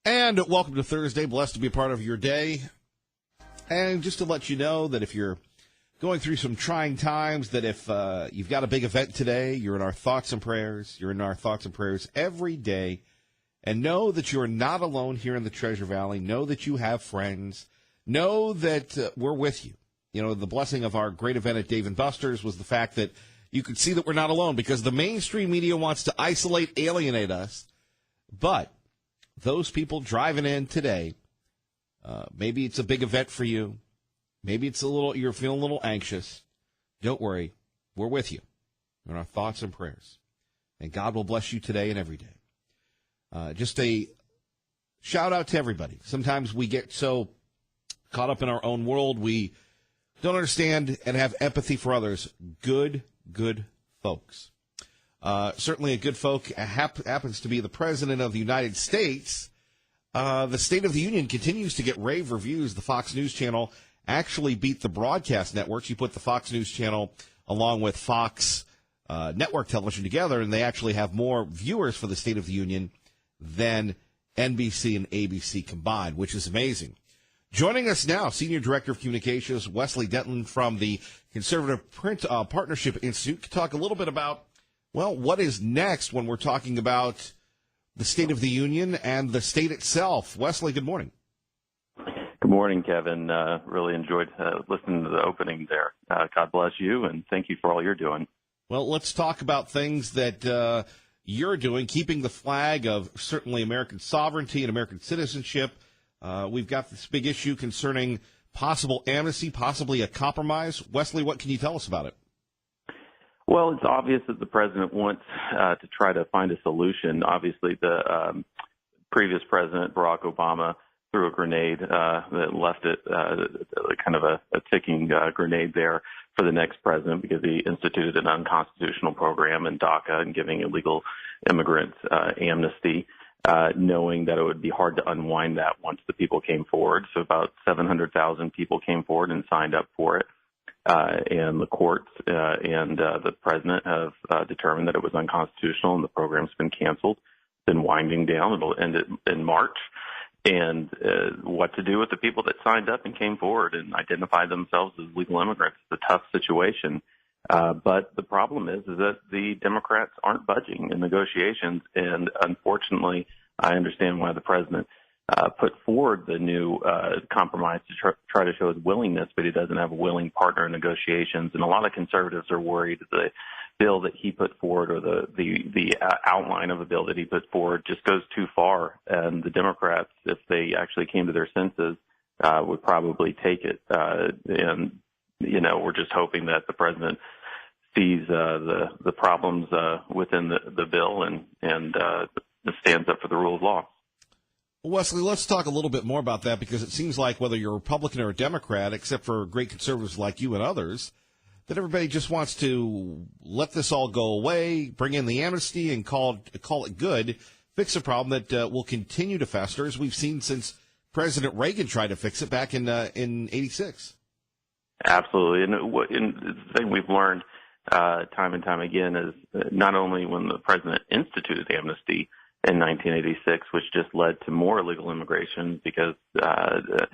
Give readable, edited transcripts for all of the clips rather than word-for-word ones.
And welcome to Thursday. Blessed to be a part of your day. And just to let you know that if you're going through some trying times, that if you've got a big event today, you're in our thoughts and prayers. You're in our thoughts and prayers every day. And know that you're not alone here in the Treasure Valley. Know that you have friends. Know that we're with you. You know, the blessing of our great event at Dave & Buster's was the fact that you could see that we're not alone, because the mainstream media wants to isolate, alienate us. But those people driving in today, maybe it's a big event for you. Maybe you're feeling a little anxious. Don't worry. We're with you in our thoughts and prayers. And God will bless you today and every day. Just a shout out to everybody. Sometimes we get so caught up in our own world, we don't understand and have empathy for others. Good folks. Certainly a good folk happens to be the President of the United States. The State of the Union continues to get rave reviews. The Fox News Channel actually beat the broadcast networks. You put the Fox News Channel along with Fox network television together, and they actually have more viewers for the State of the Union than NBC and ABC combined, which is amazing. Joining us now, Senior Director of Communications, Wesley Denton from the Conservative Print Partnership Institute, to talk a little bit about, well, what is next when we're talking about the State of the Union and the state itself. Wesley, good morning. Good morning, Kevin. Really enjoyed listening to the opening there. God bless you, and thank you for all you're doing. Well, let's talk about things that you're doing, keeping the flag of certainly American sovereignty and American citizenship. We've got this big issue concerning possible amnesty, possibly a compromise. Wesley, what can you tell us about it? Well, it's obvious that the president wants to try to find a solution. Obviously, the previous president, Barack Obama, threw a grenade that left it kind of a ticking grenade there for the next president, because he instituted an unconstitutional program in DACA and giving illegal immigrants amnesty, knowing that it would be hard to unwind that once the people came forward. So about 700,000 people came forward and signed up for it. And the courts and the president have determined that it was unconstitutional, and the program's been canceled, been winding down. It'll end in March. And what to do with the people that signed up and came forward and identified themselves as legal immigrants. It's a tough situation. But the problem is that the Democrats aren't budging in negotiations. And unfortunately, I understand why the president put forward the new compromise to try to show his willingness, but he doesn't have a willing partner in negotiations. And a lot of conservatives are worried that the bill that he put forward, or the outline of a bill that he put forward, just goes too far. And the Democrats, if they actually came to their senses, would probably take it. And, you know, we're just hoping that the president sees the problems within the bill and stands up for the rule of law. Wesley, let's talk a little bit more about that, because it seems like whether you're a Republican or a Democrat, except for great conservatives like you and others, that everybody just wants to let this all go away, bring in the amnesty, and call it good, fix a problem that will continue to fester, as we've seen since President Reagan tried to fix it back in '86. Absolutely. And the thing we've learned time and time again is not only when the president instituted amnesty in 1986, which just led to more illegal immigration, because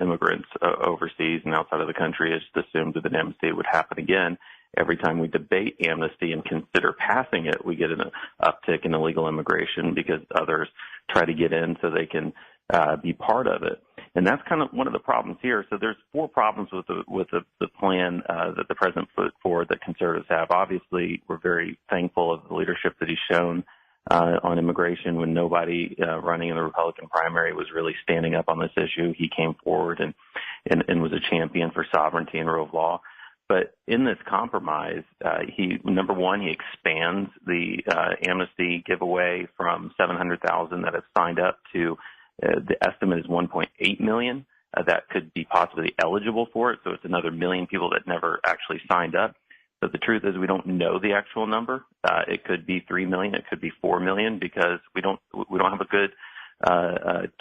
immigrants overseas and outside of the country has just assumed that an amnesty would happen again. Every time we debate amnesty and consider passing it, we get an uptick in illegal immigration, because others try to get in so they can be part of it. And that's kind of one of the problems here. So there's four problems with the plan that the president put forward that conservatives have. Obviously, we're very thankful of the leadership that he's shown on immigration. When nobody running in the Republican primary was really standing up on this issue, he came forward and was a champion for sovereignty and rule of law. But in this compromise, number one, he expands the amnesty giveaway from 700,000 that have signed up to the estimate is 1.8 million that could be possibly eligible for it. So it's another million people that never actually signed up. But the truth is, we don't know the actual number. It could be 3 million. It could be 4 million, because we don't have a good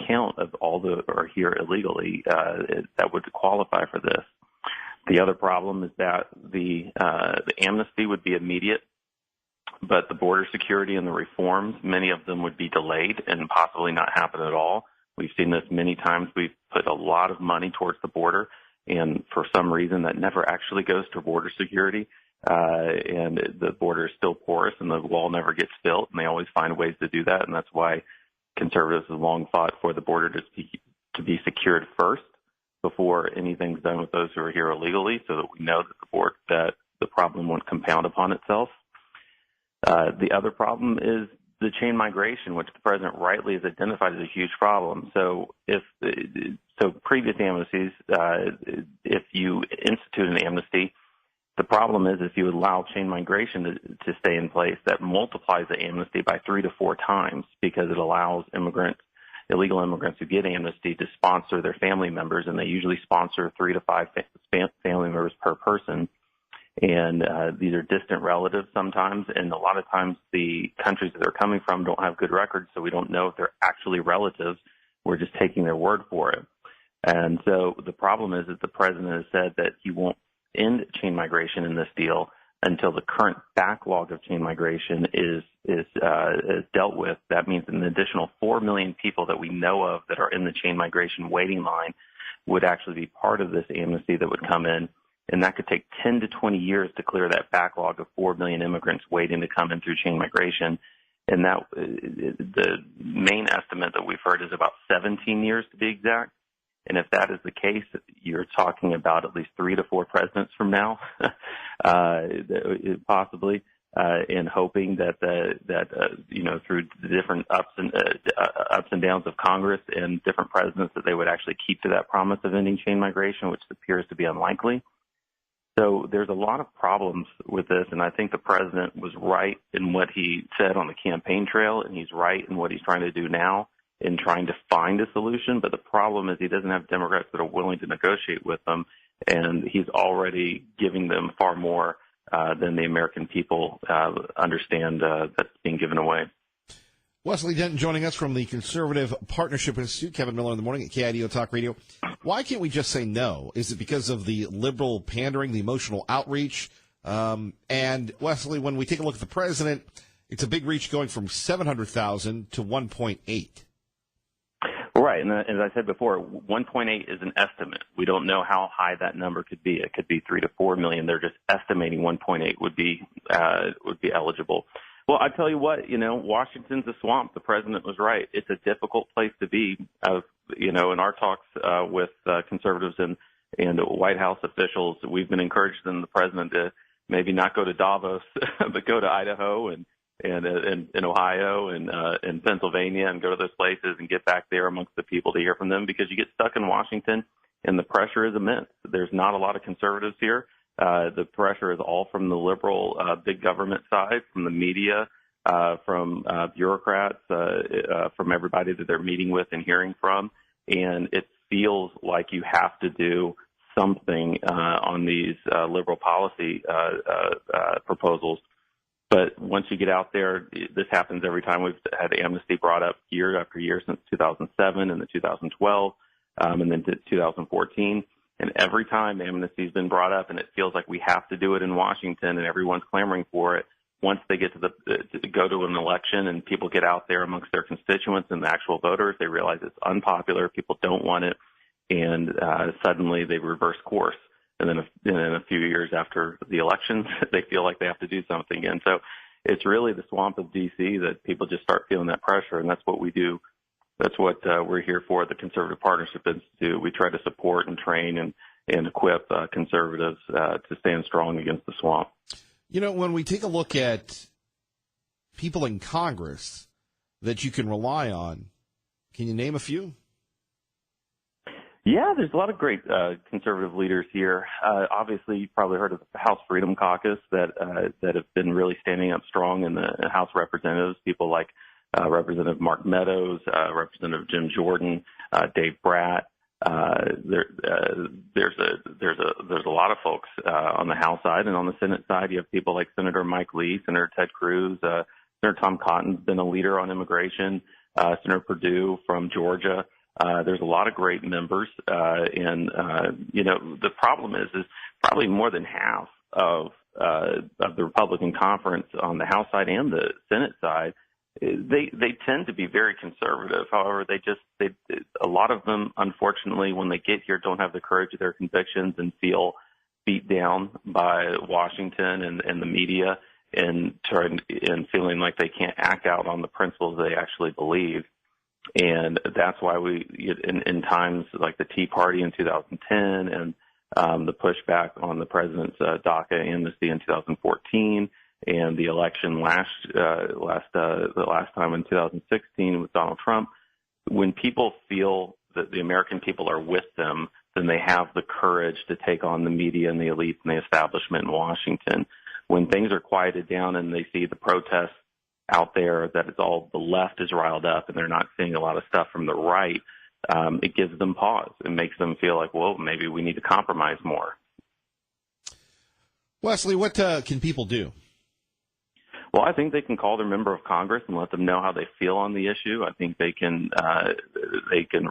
count of all the are here illegally that would qualify for this. The other problem is that the amnesty would be immediate, but the border security and the reforms, many of them would be delayed and possibly not happen at all. We've seen this many times. We've put a lot of money towards the border, and for some reason that never actually goes to border security. And the border is still porous, and the wall never gets built, and they always find ways to do that. And that's why conservatives have long fought for the border to be secured first before anything's done with those who are here illegally, so that we know that the problem won't compound upon itself. The other problem is the chain migration, which the president rightly has identified as a huge problem. So previous amnesties, if you institute an amnesty, the problem is if you allow chain migration to stay in place, that multiplies the amnesty by 3 to 4 times, because it allows illegal immigrants who get amnesty to sponsor their family members, and they usually sponsor 3 to 5 family members per person. And these are distant relatives sometimes, and a lot of times the countries that they're coming from don't have good records, so we don't know if they're actually relatives. We're just taking their word for it. And so the problem is that the president has said that he won't end chain migration in this deal until the current backlog of chain migration is dealt with. That means an additional 4 million people that we know of that are in the chain migration waiting line would actually be part of this amnesty that would come in. And that could take 10 to 20 years to clear that backlog of 4 million immigrants waiting to come in through chain migration. And that the main estimate that we've heard is about 17 years to be exact. And if that is the case, you're talking about at least 3 to 4 presidents from now, possibly, and hoping that through the different ups and downs of Congress and different presidents, that they would actually keep to that promise of ending chain migration, which appears to be unlikely. So there's a lot of problems with this, and I think the president was right in what he said on the campaign trail, and he's right in what he's trying to do now in trying to find a solution. But the problem is he doesn't have Democrats that are willing to negotiate with them, and he's already giving them far more than the American people understand that's being given away. Wesley Denton joining us from the Conservative Partnership Institute. Kevin Miller in the morning at KIDO Talk Radio. Why can't we just say no? Is it because of the liberal pandering, the emotional outreach? And Wesley, when we take a look at the president, it's a big reach going from 700,000 to 1.8. Right, and as I said before, 1.8 is an estimate. We don't know how high that number could be. It could be 3 to 4 million. They're just estimating 1.8 would be eligible. Well, I tell you what, Washington's a swamp. The president was right. It's a difficult place to be. In our talks with conservatives and White House officials, we've been encouraging the president to maybe not go to Davos, but go to Idaho and Ohio and Pennsylvania and go to those places and get back there amongst the people to hear from them, because you get stuck in Washington and the pressure is immense. There's not a lot of conservatives here. The pressure is all from the liberal big government side, from the media, from bureaucrats, from everybody that they're meeting with and hearing from. And it feels like you have to do something on these liberal policy proposals. But once you get out there, this happens every time. We've had amnesty brought up year after year since 2007 and then 2012 and then 2014. And every time amnesty has been brought up and it feels like we have to do it in Washington and everyone's clamoring for it, once they get to go to an election and people get out there amongst their constituents and the actual voters, they realize it's unpopular, people don't want it, and suddenly they reverse course. And then in a few years after the elections, they feel like they have to do something again. So it's really the swamp of D.C. that people just start feeling that pressure, and that's what we do. That's what we're here for, the Conservative Partnership Institute. We try to support and train and equip conservatives to stand strong against the swamp. When we take a look at people in Congress that you can rely on, can you name a few? Yeah, there's a lot of great conservative leaders here. Obviously, you've probably heard of the House Freedom Caucus that have been really standing up strong in the House of Representatives. People like Representative Mark Meadows, Representative Jim Jordan, Dave Bratt. There's a lot of folks on the House side, and on the Senate side, you have people like Senator Mike Lee, Senator Ted Cruz, Senator Tom Cotton's been a leader on immigration, Senator Perdue from Georgia. There's a lot of great members, and the problem is probably more than half of the Republican conference on the House side and the Senate side they tend to be very conservative. However, a lot of them, unfortunately, when they get here, don't have the courage of their convictions and feel beat down by Washington and the media and feeling like they can't act out on the principles they actually believe. And that's why in times like the Tea Party in 2010 and the pushback on the president's DACA amnesty in 2014 and the election the last time in 2016 with Donald Trump, when people feel that the American people are with them, then they have the courage to take on the media and the elites and the establishment in Washington. When things are quieted down and they see the protests out there, that it's all the left is riled up and they're not seeing a lot of stuff from the right, it gives them pause. It makes them feel like, well, maybe we need to compromise more. Wesley, what can people do? Well, I think they can call their member of Congress and let them know how they feel on the issue. I think they can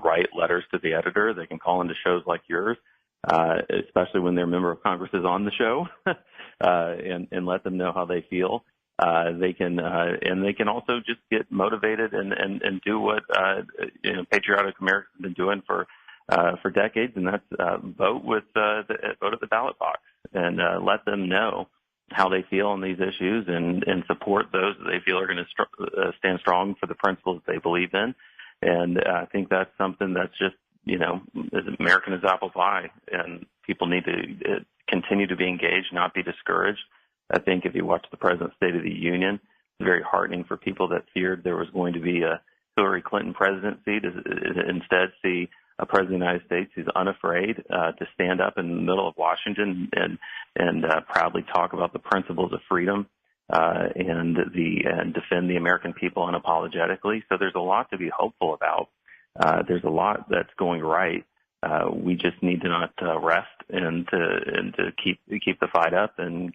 write letters to the editor. They can call into shows like yours, especially when their member of Congress is on the show, and let them know how they feel. They can also just get motivated and do what patriotic Americans have been doing for decades, and that's vote at the ballot box and let them know how they feel on these issues and support those that they feel are going to stand strong for the principles they believe in. And I think that's something that's just, as American as apple pie, and people need to continue to be engaged, not be discouraged. I think if you watch the President's State of the Union, it's very heartening for people that feared there was going to be a Hillary Clinton presidency to instead see a president of the United States who's unafraid to stand up in the middle of Washington and proudly talk about the principles of freedom and defend the American people unapologetically. So there's a lot to be hopeful about. There's a lot that's going right. We just need to not rest and to keep the fight up and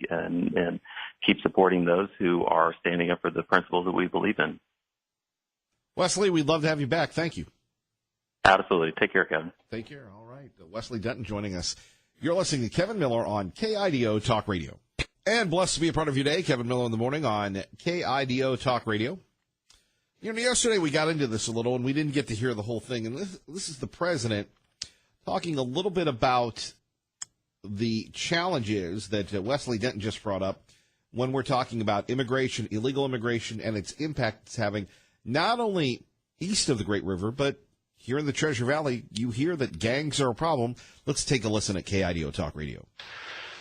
keep supporting those who are standing up for the principles that we believe in. Wesley, we'd love to have you back. Thank you. Absolutely. Take care, Kevin. Take care. All right. Wesley Denton joining us. You're listening to Kevin Miller on KIDO Talk Radio. And blessed to be a part of your day, Kevin Miller in the morning on KIDO Talk Radio. Yesterday we got into this a little, and we didn't get to hear the whole thing. And this is the president talking a little bit about the challenges that Wesley Denton just brought up when we're talking about immigration, illegal immigration, and its impact it's having not only east of the Great River, but here in the Treasure Valley. You hear that gangs are a problem. Let's take a listen at KIDO Talk Radio.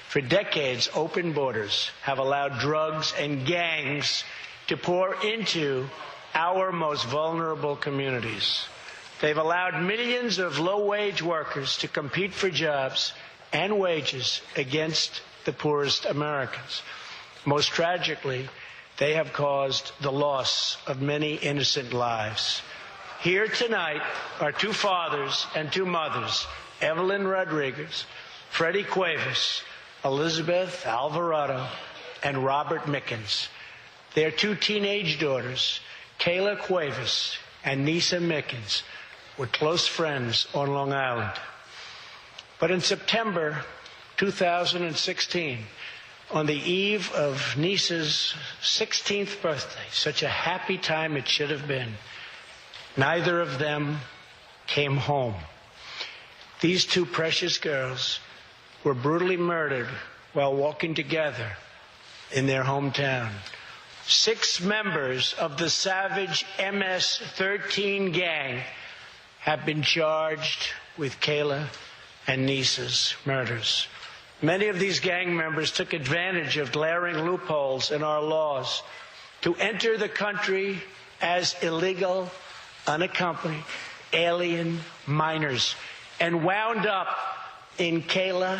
For decades, open borders have allowed drugs and gangs to pour into our most vulnerable communities. They've allowed millions of low-wage workers to compete for jobs and wages against the poorest Americans. Most tragically, they have caused the loss of many innocent lives. Here tonight are two fathers and two mothers, Evelyn Rodriguez, Freddie Cuevas, Elizabeth Alvarado, and Robert Mickens. Their two teenage daughters, Kayla Cuevas and Nisa Mickens, were close friends on Long Island. But in September 2016, on the eve of Nisa's 16th birthday, such a happy time it should have been, neither of them came home. These two precious girls were brutally murdered while walking together in their hometown. 6 members of the savage MS-13 gang have been charged with Kayla and Nisa's murders. Many of these gang members took advantage of glaring loopholes in our laws to enter the country as illegal, unaccompanied alien minors and wound up in Kayla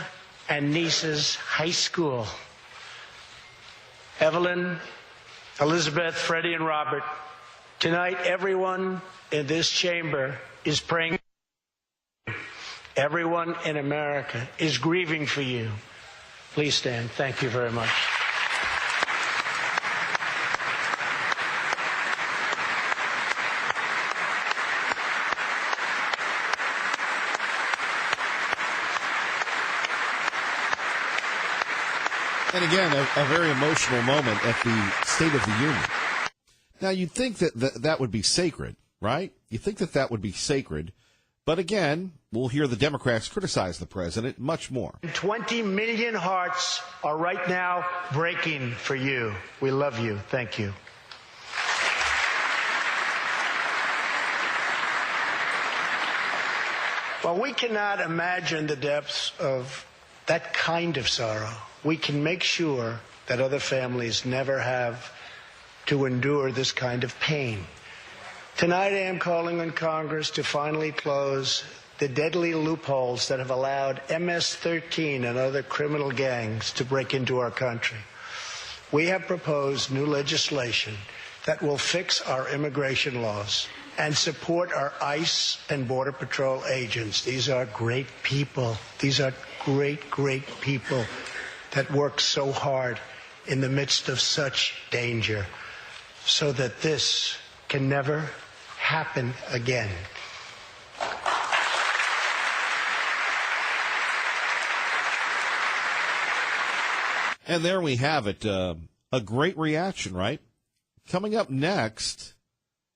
and Nisa's high school. Evelyn, Elizabeth, Freddie, and Robert, tonight everyone in this chamber is praying. Everyone in America is grieving for you. Please stand. Thank you very much. And again, a very emotional moment at the State of the Union. Now, you'd think that would be sacred, right? You think that would be sacred. But again, we'll hear the Democrats criticize the president much more. 20 million hearts are right now breaking for you. We love you. Thank you. While we cannot imagine the depths of that kind of sorrow, we can make sure that other families never have to endure this kind of pain. Tonight I am calling on Congress to finally close the deadly loopholes that have allowed MS-13 and other criminal gangs to break into our country. We have proposed new legislation that will fix our immigration laws and support our ICE and Border Patrol agents. These are great people. These are great, great people that work so hard in the midst of such danger so that this can never happen again. And there we have it. A great reaction, right? Coming up next,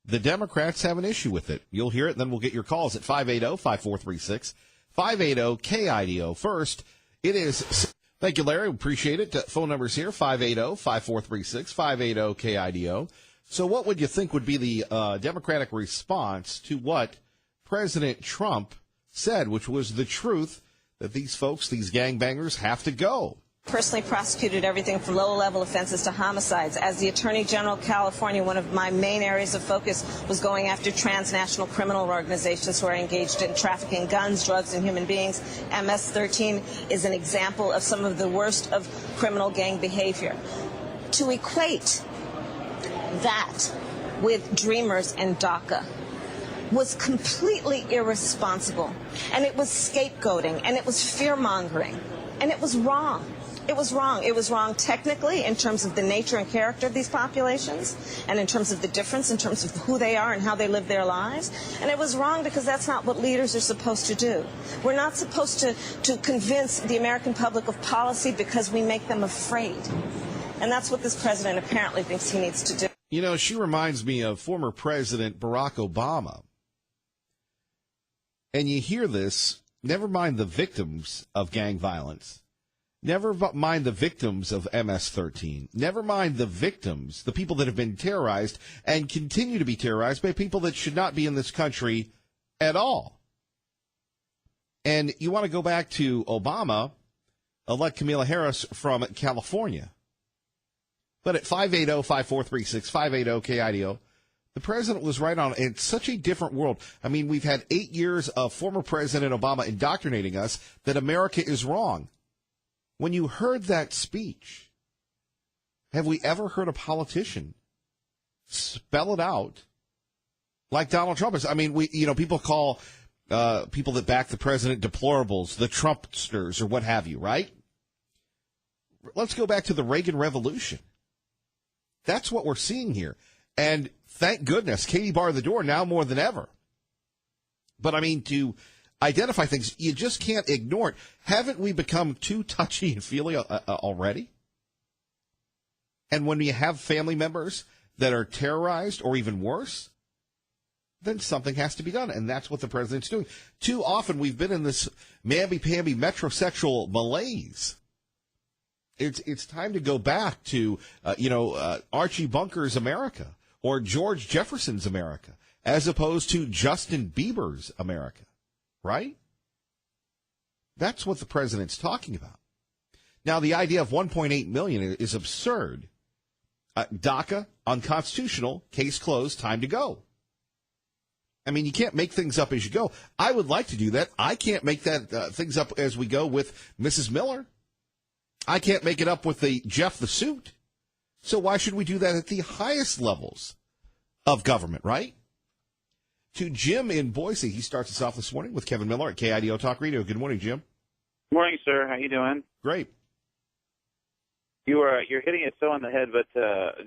the Democrats have an issue with it. You'll hear it, then we'll get your calls at 580-5436, 580-KIDO. First, it is... Thank you, Larry. Appreciate it. Phone numbers here, 580-5436, 580-KIDO. So what would you think would be the Democratic response to what President Trump said, which was the truth, that these folks, these gangbangers, have to go? Personally prosecuted everything from low-level offenses to homicides. As the Attorney General of California, one of my main areas of focus was going after transnational criminal organizations who are engaged in trafficking guns, drugs, and human beings. MS-13 is an example of some of the worst of criminal gang behavior. To equate that with Dreamers and DACA was completely irresponsible, and it was scapegoating, and it was fear-mongering, and it was wrong. It was wrong. It was wrong technically in terms of the nature and character of these populations and in terms of the difference in terms of who they are and how they live their lives. And it was wrong because that's not what leaders are supposed to do. We're not supposed to convince the American public of policy because we make them afraid. And that's what this president apparently thinks he needs to do. You know, she reminds me of former President Barack Obama. And you hear this, never mind the victims of gang violence. Never mind the victims of MS-13. Never mind the victims, the people that have been terrorized and continue to be terrorized by people that should not be in this country at all. And you want to go back to Obama, elect Kamala Harris from California. But at 580-5436, 580-KIDO, the president was right on. It's such a different world. I mean, we've had 8 years of former President Obama indoctrinating us that America is wrong. When you heard that speech, have we ever heard a politician spell it out like Donald Trump is? I mean, people call people that back the president deplorables, the Trumpsters, or what have you, right? Let's go back to the Reagan Revolution. That's what we're seeing here. And thank goodness, Katie barred the door now more than ever. But I mean, to identify things, you just can't ignore it. Haven't we become too touchy and feely already? And when you have family members that are terrorized or even worse, then something has to be done. And that's what the president's doing. Too often we've been in this mamby-pamby metrosexual malaise. It's time to go back to, Archie Bunker's America or George Jefferson's America as opposed to Justin Bieber's America. Right? That's what the president's talking about. Now, the idea of 1.8 million is absurd. DACA, unconstitutional, case closed, time to go. I mean, you can't make things up as you go. I would like to do that. I can't make that things up as we go with Mrs. Miller. I can't make it up with the Jeff the Suit. So why should we do that at the highest levels of government, right? To Jim in Boise. He starts us off this morning with Kevin Miller at KIDO Talk Radio. Good morning, Jim. Morning, sir. How you doing? Great. You're hitting it so on the head, but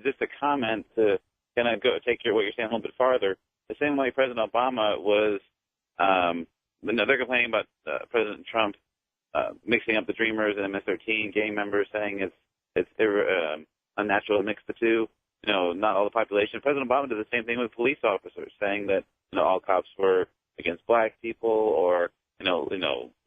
just a comment to kind of take what you're saying a little bit farther. The same way President Obama was, they're complaining about President Trump mixing up the Dreamers and MS-13 gang members, saying it's unnatural to mix the two. not all the population. President Obama did the same thing with police officers, saying that all cops were against black people, or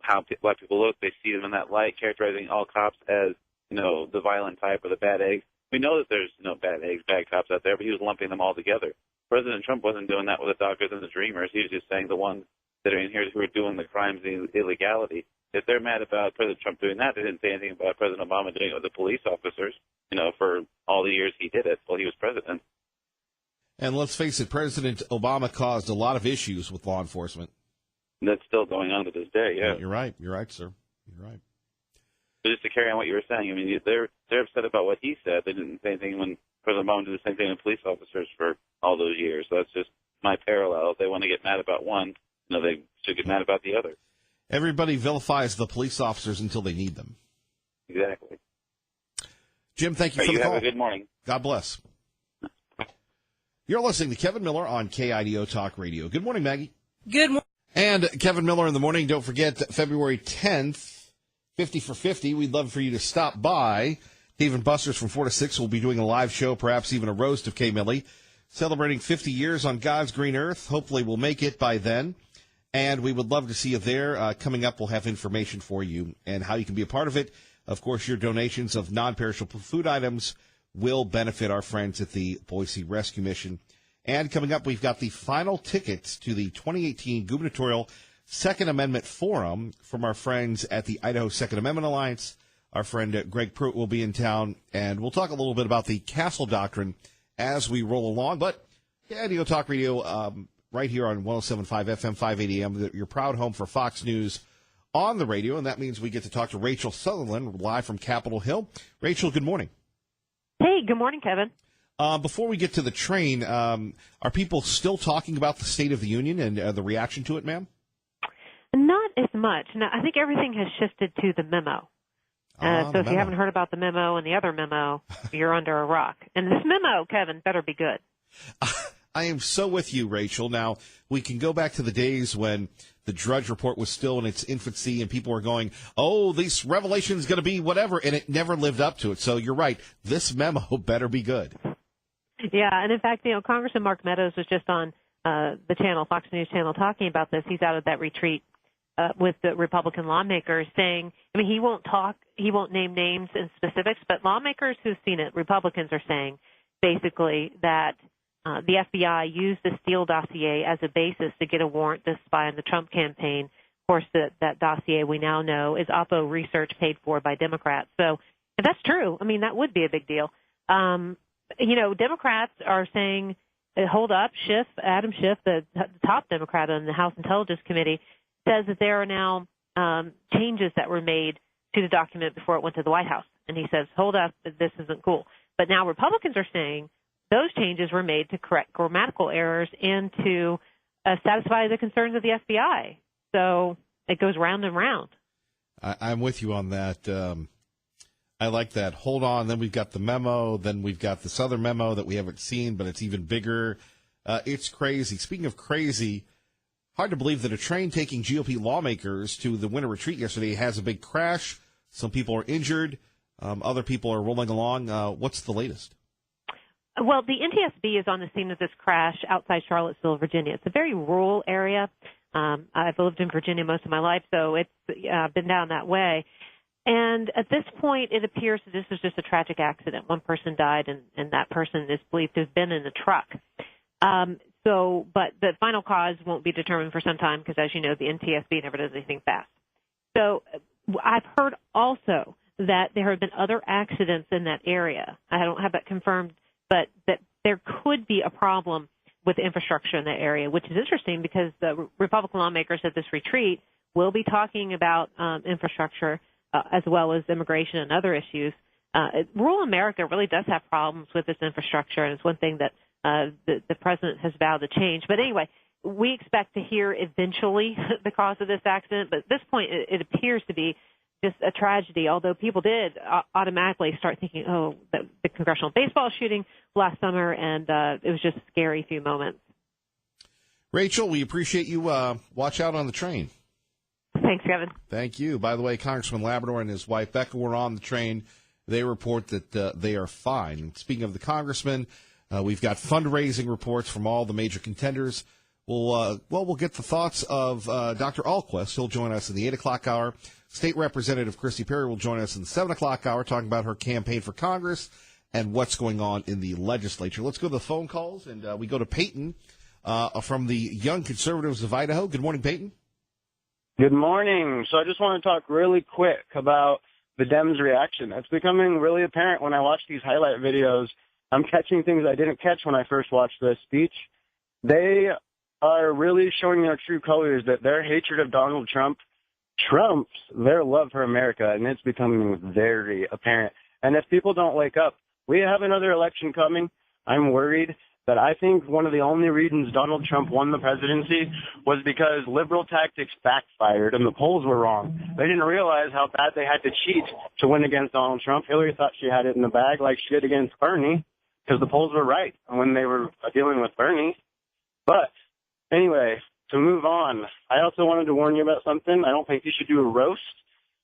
how black people look. They see them in that light, characterizing all cops as the violent type or the bad eggs. We know that there's bad eggs, bad cops out there, but he was lumping them all together. President Trump wasn't doing that with the doctors and the dreamers. He was just saying the ones that are in here who are doing the crimes and the illegality. If they're mad about President Trump doing that, they didn't say anything about President Obama doing it with the police officers, for all the years he did it while he was president. And let's face it, President Obama caused a lot of issues with law enforcement. And that's still going on to this day, yeah. You're right. You're right, sir. You're right. But just to carry on what you were saying, I mean, they're upset about what he said. They didn't say anything when President Obama did the same thing with police officers for all those years. So that's just my parallel. If they want to get mad about one, they should get mad about the other. Everybody vilifies the police officers until they need them. Exactly. Jim, thank you for the call. Have a good morning. God bless. You're listening to Kevin Miller on KIDO Talk Radio. Good morning, Maggie. Good morning. And Kevin Miller in the morning. Don't forget, February 10th, 50 for 50. We'd love for you to stop by. Dave and Buster's from 4 to 6 will be doing a live show, perhaps even a roast of Kay Millie, celebrating 50 years on God's green earth. Hopefully we'll make it by then. And we would love to see you there. Coming up, we'll have information for you and how you can be a part of it. Of course, your donations of non-perishable food items will benefit our friends at the Boise Rescue Mission. And coming up, we've got the final tickets to the 2018 Gubernatorial Second Amendment Forum from our friends at the Idaho Second Amendment Alliance. Our friend Greg Pruitt will be in town, and we'll talk a little bit about the Castle Doctrine as we roll along. But KIDO Talk Radio, right here on 107.5 FM, 580 AM, your proud home for Fox News on the radio, and that means we get to talk to Rachel Sutherland live from Capitol Hill. Rachel, good morning. Hey, good morning, Kevin. Before we get to the train, are people still talking about the State of the Union and the reaction to it, ma'am? Not as much. No, I think everything has shifted to the memo. So if you haven't heard about the memo and the other memo, you're under a rock. And this memo, Kevin, better be good. I am so with you, Rachel. Now, we can go back to the days when the Drudge Report was still in its infancy and people were going, oh, this revelation is going to be whatever, and it never lived up to it. So you're right. This memo better be good. Yeah, and in fact, Congressman Mark Meadows was just on the channel, Fox News channel, talking about this. He's out at that retreat with the Republican lawmakers saying, he won't name names and specifics, but lawmakers who've seen it, Republicans are saying basically that the FBI used the Steele dossier as a basis to get a warrant to spy on the Trump campaign. Of course, that dossier we now know is Oppo research paid for by Democrats. So if that's true, that would be a big deal. Democrats are saying, hold up, Adam Schiff, the top Democrat on the House Intelligence Committee, says that there are now changes that were made to the document before it went to the White House. And he says, hold up, this isn't cool. But now Republicans are saying those changes were made to correct grammatical errors and to satisfy the concerns of the FBI. So it goes round and round. I'm with you on that. I like that. Hold on. Then we've got the memo. Then we've got this other memo that we haven't seen, but it's even bigger. It's crazy. Speaking of crazy, hard to believe that a train taking GOP lawmakers to the winter retreat yesterday has a big crash. Some people are injured. Other people are rolling along. What's the latest? Well, the NTSB is on the scene of this crash outside Charlottesville, Virginia. It's a very rural area. I've lived in Virginia most of my life, so it's been down that way. And at this point, it appears that this is just a tragic accident. One person died, and that person is believed to have been in the truck. But the final cause won't be determined for some time because, as you know, the NTSB never does anything fast. So I've heard also that there have been other accidents in that area. I don't have that confirmed, but that there could be a problem with infrastructure in that area, which is interesting because the Republican lawmakers at this retreat will be talking about infrastructure as well as immigration and other issues. Rural America really does have problems with this infrastructure, and it's one thing that the president has vowed to change. But anyway, we expect to hear eventually the cause of this accident, but at this point it appears to be just a tragedy, although people did automatically start thinking, the congressional baseball shooting last summer, and it was just a scary few moments. Rachel, we appreciate you. Watch out on the train. Thanks, Kevin. Thank you. By the way, Congressman Labrador and his wife Becca were on the train. They report that they are fine. And speaking of the congressman, We've got fundraising reports from all the major contenders. We'll get the thoughts of Dr. Ahlquist. He'll join us in the 8 o'clock hour. State Representative Christy Perry will join us in the 7 o'clock hour talking about her campaign for Congress and what's going on in the legislature. Let's go to the phone calls, and we go to Peyton from the Young Conservatives of Idaho. Good morning, Peyton. Good morning. So I just want to talk really quick about the Dems' reaction. It's becoming really apparent when I watch these highlight videos. I'm catching things I didn't catch when I first watched this speech. They are really showing their true colors, that their hatred of Donald Trump trumps their love for America, and it's becoming very apparent. And if people don't wake up, we have another election coming. I'm worried that I think one of the only reasons Donald Trump won the presidency was because liberal tactics backfired and the polls were wrong. They didn't realize how bad they had to cheat to win against Donald Trump. Hillary thought she had it in the bag like she did against Bernie because the polls were right when they were dealing with Bernie. But anyway, to move on, I also wanted to warn you about something. I don't think you should do a roast.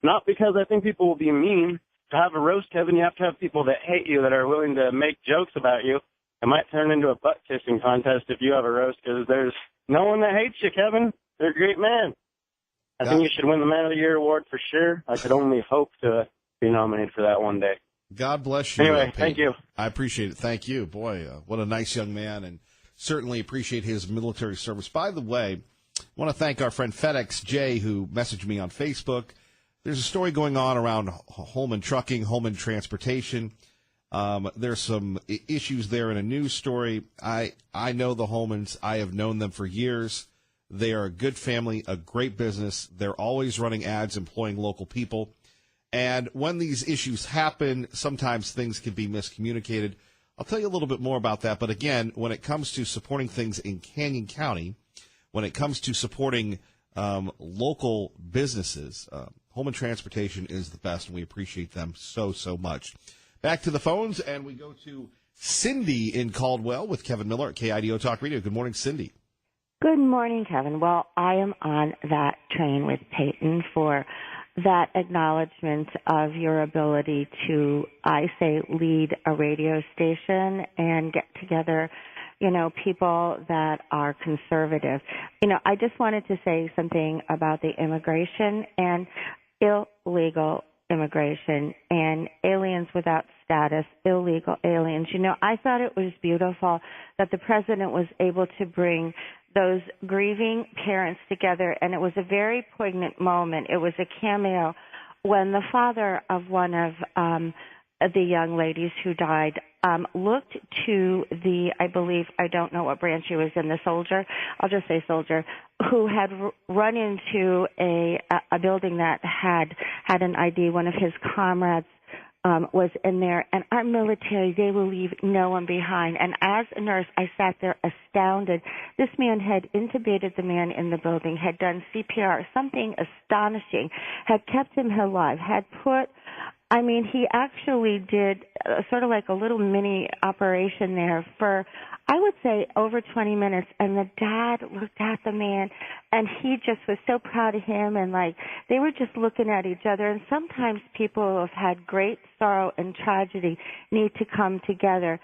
Not because I think people will be mean. To have a roast, Kevin, you have to have people that hate you, that are willing to make jokes about you. It might turn into a butt-kissing contest if you have a roast, because there's no one that hates you, Kevin. You're a great man. I think you should win the Man of the Year award for sure. I could only hope to be nominated for that one day. God bless you. Anyway, Peyton. thank you. I appreciate it. Thank you. Boy, what a nice young man, and certainly appreciate his military service. By the way, I want to thank our friend FedEx Jay, who messaged me on Facebook. There's a story going on around Holman Trucking, Holman Transportation. There's some issues there in a news story. I know the Holmans. I have known them for years. They are a good family, a great business. They're always running ads, employing local people. And when these issues happen, sometimes things can be miscommunicated. I'll tell you a little bit more about that. But again, when it comes to supporting things in Canyon County, when it comes to supporting local businesses, Holman Transportation is the best, and we appreciate them so, so much. Back to the phones, and we go to Cindy in Caldwell with Kevin Miller at KIDO Talk Radio. Good morning, Cindy. Good morning, Kevin. Well, I am on that train with Peyton for that acknowledgement of your ability to, I say, lead a radio station and get together, people that are conservative. I just wanted to say something about the immigration and illegal immigration and aliens without status, illegal aliens. I thought it was beautiful that the president was able to bring those grieving parents together, and it was a very poignant moment. It was a cameo when the father of one of the young ladies who died looked to I don't know what branch he was in, the soldier, I'll just say soldier, who had run into a building that had an ID. One of his comrades was in there, and our military, they will leave no one behind. And as a nurse, I sat there astounded. This man had intubated the man in the building, had done CPR, something astonishing, had kept him alive, he actually did sort of like a little mini operation there for, I would say, over 20 minutes. And the dad looked at the man, and he just was so proud of him. And, they were just looking at each other. And sometimes people who have had great sorrow and tragedy need to come together,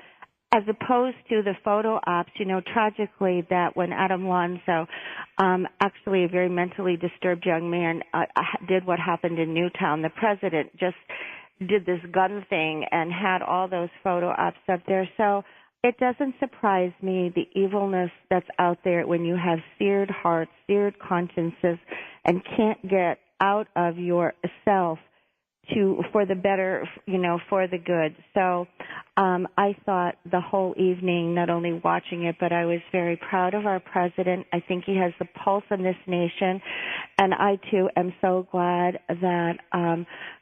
as opposed to the photo ops, tragically that when Adam Lonzo, actually a very mentally disturbed young man, did what happened in Newtown, the president just did this gun thing and had all those photo ops up there. So it doesn't surprise me, the evilness that's out there when you have seared hearts, seared consciences, and can't get out of yourself for the better, for the good. So I thought the whole evening, not only watching it, but I was very proud of our president. I think he has the pulse of this nation. And I, too, am so glad that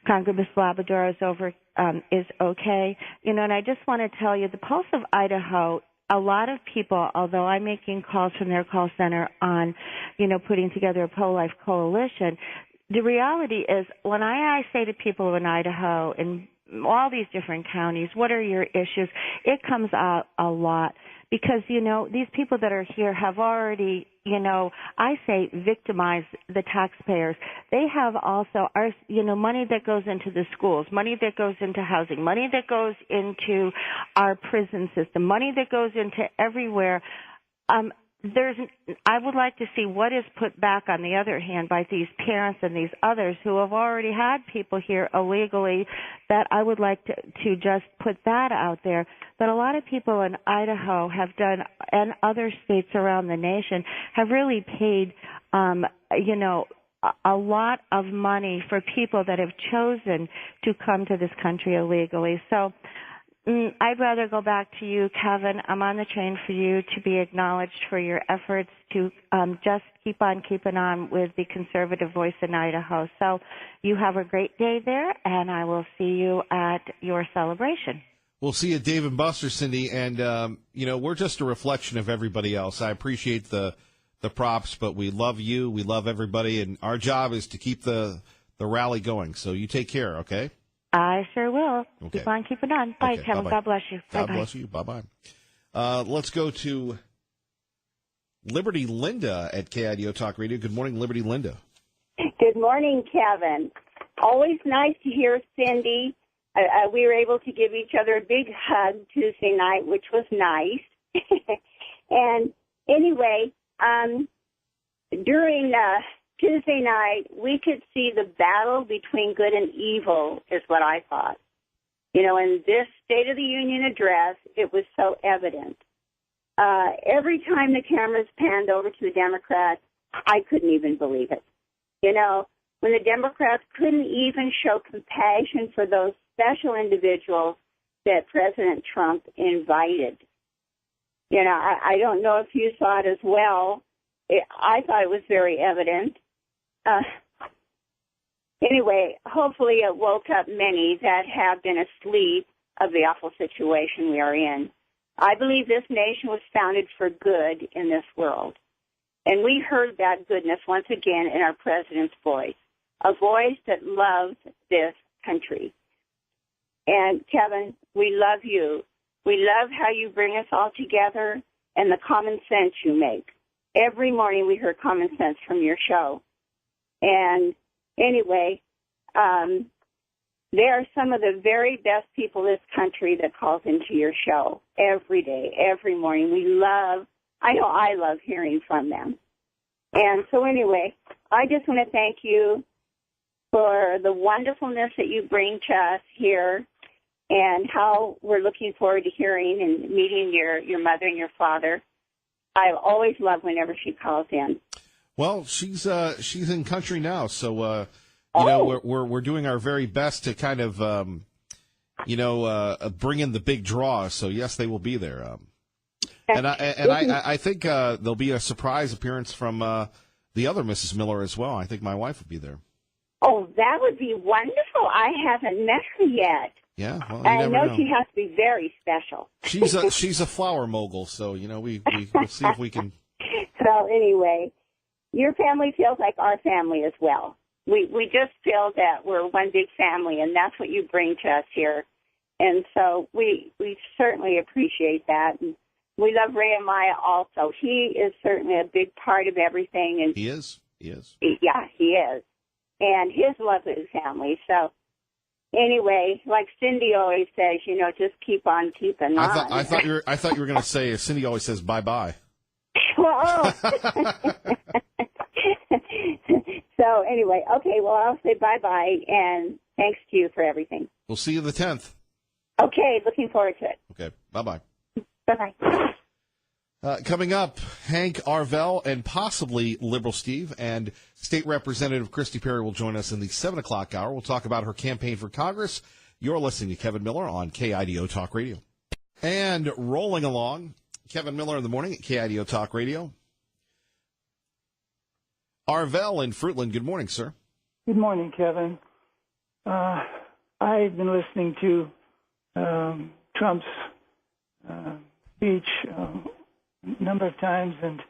Congressman Labrador is okay. And I just want to tell you, the Pulse of Idaho, a lot of people, although I'm making calls from their call center on, putting together a pro-life coalition, the reality is, when I say to people in Idaho, in all these different counties, what are your issues? It comes out a lot. because, these people that are here have already, I say victimized the taxpayers. They have also money that goes into the schools, money that goes into housing, money that goes into our prison system, money that goes into everywhere. I would like to see what is put back, on the other hand, by these parents and these others who have already had people here illegally, that I would like to just put that out there. But a lot of people in Idaho have done, and other states around the nation, have really paid, a lot of money for people that have chosen to come to this country illegally. So I'd rather go back to you, Kevin. I'm on the train for you to be acknowledged for your efforts to just keep on keeping on with the conservative voice in Idaho. So you have a great day there, and I will see you at your celebration. We'll see you at Dave and Buster, Cindy, and, we're just a reflection of everybody else. I appreciate the props, but we love you, we love everybody, and our job is to keep the rally going. So you take care, okay? I sure will. Okay. Keep on keeping on. Bye, okay, Kevin. bye-bye. God bless you. God Bye-bye. bless you. Bye-bye. Let's go to Liberty Linda at KIDO Talk Radio. Good morning, Liberty Linda. Good morning, Kevin. Always nice to hear Cindy. We were able to give each other a big hug Tuesday night, which was nice. And anyway, during Tuesday night, we could see the battle between good and evil, is what I thought. In this State of the Union address, it was so evident. Every time the cameras panned over to the Democrats, I couldn't even believe it. When the Democrats couldn't even show compassion for those special individuals that President Trump invited. I don't know if you saw it as well. I thought it was very evident. Anyway, hopefully it woke up many that have been asleep of the awful situation we are in. I believe this nation was founded for good in this world. And we heard that goodness once again in our president's voice, a voice that loves this country. And Kevin, we love you. We love how you bring us all together and the common sense you make. Every morning we hear common sense from your show. And anyway, there are some of the very best people in this country that calls into your show every day, every morning. I know I love hearing from them. And so anyway, I just want to thank you for the wonderfulness that you bring to us here and how we're looking forward to hearing and meeting your mother and your father. I always love whenever she calls in. Well, she's in country now, so we're doing our very best to kind of bring in the big draw. So yes, they will be there. I think there'll be a surprise appearance from the other Mrs. Miller as well. I think my wife will be there. Oh, that would be wonderful. I haven't met her yet. Yeah, well, I know she has to be very special. She's a flower mogul, so we'll see if we can. So anyway, your family feels like our family as well. We just feel that we're one big family, and that's what you bring to us here. And so we certainly appreciate that. And we love Ray and Maya also. He is certainly a big part of everything. And He is. Yeah, he is. And his love of his family. So anyway, like Cindy always says, just keep on keeping on. I thought you were going to say Cindy always says bye-bye. Well, so anyway, okay, well, I'll say bye-bye, and thanks to you for everything. We'll see you the 10th. Okay, looking forward to it. Okay, bye-bye. Bye-bye. Coming up, Hank Arvell and possibly Liberal Steve and State Representative Christy Perry will join us in the 7 o'clock hour. We'll talk about her campaign for Congress. You're listening to Kevin Miller on KIDO Talk Radio. And rolling along, Kevin Miller in the morning at KIDO Talk Radio. Arvell in Fruitland, good morning, sir. Good morning, Kevin. I've been listening to Trump's speech a number of times, and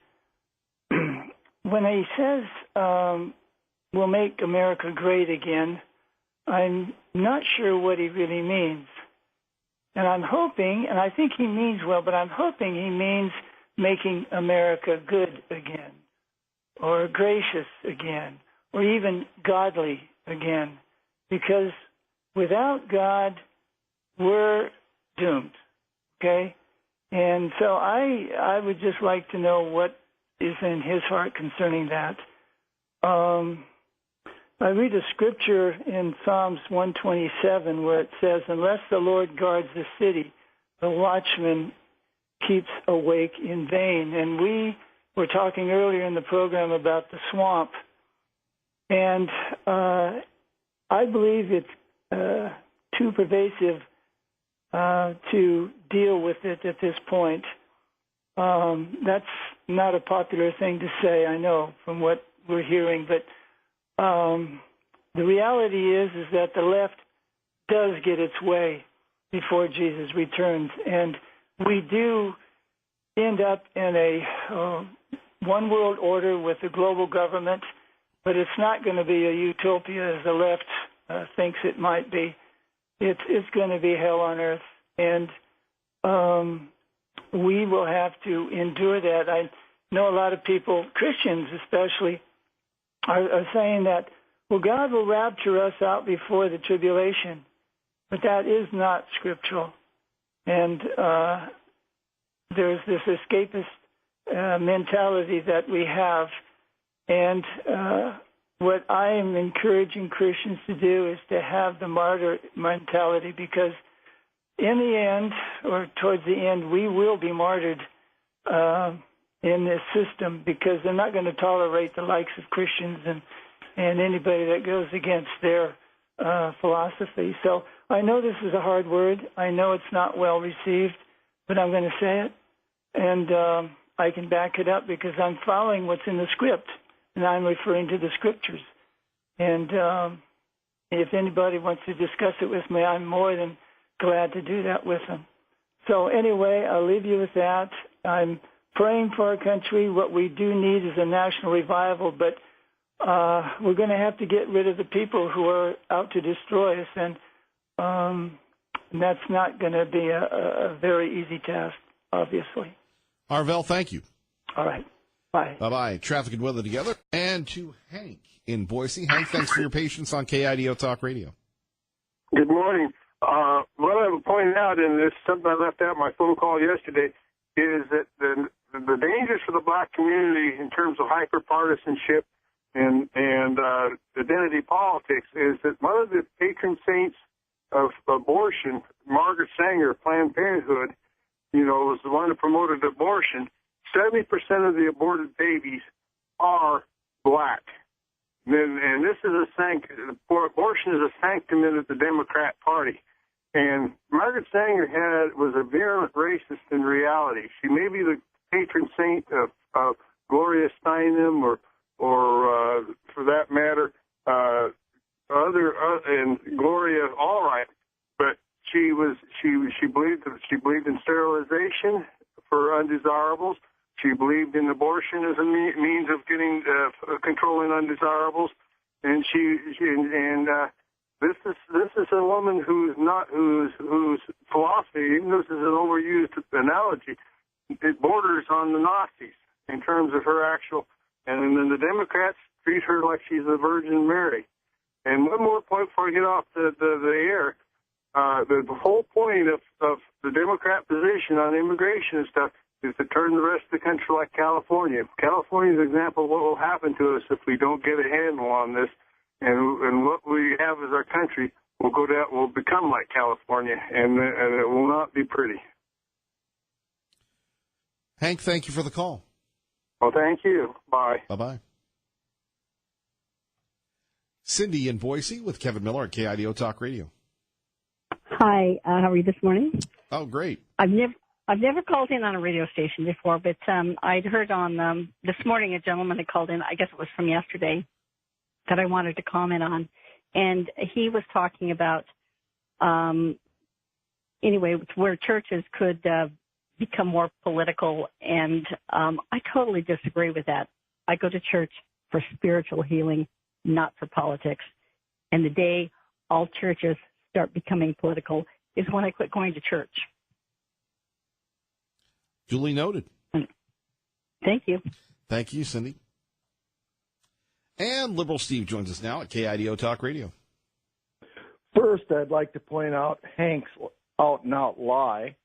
when he says we'll make America great again, I'm not sure what he really means. And I'm hoping, and I think he means well, but I'm hoping he means making America good again, or gracious again, or even godly again. Because without God, we're doomed, okay? And so I would just like to know what is in his heart concerning that. I read a scripture in Psalms 127 where it says, unless the Lord guards the city, the watchman keeps awake in vain. And we were talking earlier in the program about the swamp. And I believe it's too pervasive to deal with it at this point. That's not a popular thing to say, I know, from what we're hearing, but the reality is that the left does get its way before Jesus returns, and we do end up in a one world order with a global government, but it's not going to be a utopia as the left thinks it might be. It's going to be hell on earth, and we will have to endure that. I know a lot of people, Christians especially, are saying that, well, God will rapture us out before the tribulation, but that is not scriptural. And there's this escapist mentality that we have, and what I am encouraging Christians to do is to have the martyr mentality, because in the end, or towards the end, we will be martyred in this system, because they're not going to tolerate the likes of Christians and anybody that goes against their philosophy. So I know this is a hard word. I know it's not well received, but I'm going to say it, and I can back it up because I'm following what's in the script, and I'm referring to the scriptures. And if anybody wants to discuss it with me, I'm more than glad to do that with them. So anyway, I'll leave you with that. I'm praying for our country. What we do need is a national revival, but we're going to have to get rid of the people who are out to destroy us, and that's not going to be a very easy task, obviously. Arvell, thank you. All right. Bye. Bye-bye. Traffic and weather together. And to Hank in Boise. Hank, thanks for your patience on KIDO Talk Radio. Good morning. What I'm pointing out, and this is something I left out in my phone call yesterday, is that the dangers for the black community in terms of hyper-partisanship and identity politics is that one of the patron saints of abortion, Margaret Sanger, Planned Parenthood, was the one that promoted abortion. 70% of the aborted babies are black. And this is abortion is a sanctum in the Democrat Party. And Margaret Sanger was a virulent racist in reality. She may be the patron saint of Gloria Steinem or for that matter, and Gloria Allred, but she believed in sterilization for undesirables. She believed in abortion as a means of getting controlling undesirables, and this is a woman whose philosophy, even though this is an overused analogy, it borders on the Nazis in terms of her actual. And then the Democrats treat her like she's the Virgin Mary. And one more point before I get off the air. The whole point of the Democrat position on immigration and stuff is to turn the rest of the country like California. California is an example of what will happen to us if we don't get a handle on this. And what we have as our country will become like California, and it will not be pretty. Hank, thank you for the call. Well, thank you. Bye. Bye-bye. Cindy in Boise with Kevin Miller at KIDO Talk Radio. Hi, how are you this morning? Oh, great. I've never called in on a radio station before, but I'd heard on this morning a gentleman had called in, I guess it was from yesterday, that I wanted to comment on. And he was talking about, where churches could become more political, and I totally disagree with that. I go to church for spiritual healing, not for politics. And the day all churches start becoming political is when I quit going to church. Duly noted. Thank you. Thank you, Cindy. And Liberal Steve joins us now at KIDO Talk Radio. First, I'd like to point out Hank's out-and-out lie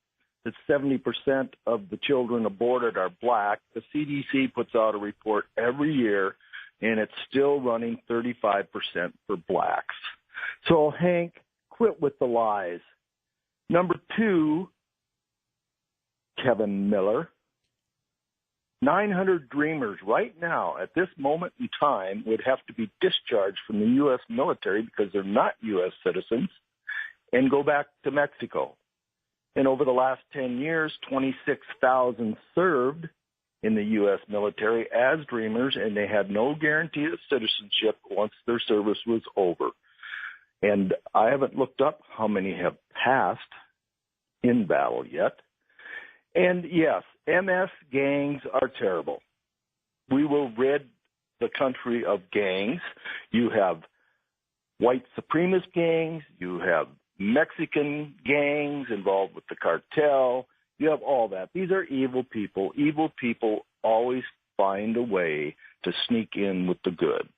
that 70% of the children aborted are black. The CDC puts out a report every year, and it's still running 35% for blacks. So, Hank, quit with the lies. Number two, Kevin Miller. 900 Dreamers right now, at this moment in time, would have to be discharged from the U.S. military because they're not U.S. citizens and go back to Mexico. And over the last 10 years, 26,000 served in the U.S. military as Dreamers, and they had no guarantee of citizenship once their service was over. And I haven't looked up how many have passed in battle yet. And yes, MS gangs are terrible. We will rid the country of gangs. You have white supremacist gangs. You have Mexican gangs involved with the cartel. You have all that. These are evil people. Evil people always find a way to sneak in with the good.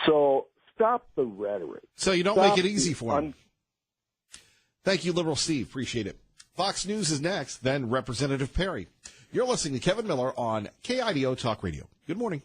So stop the rhetoric. So you don't make it easy for them. Thank you, Liberal Steve. Appreciate it. Fox News is next, then Representative Perry. You're listening to Kevin Miller on KIDO Talk Radio. Good morning.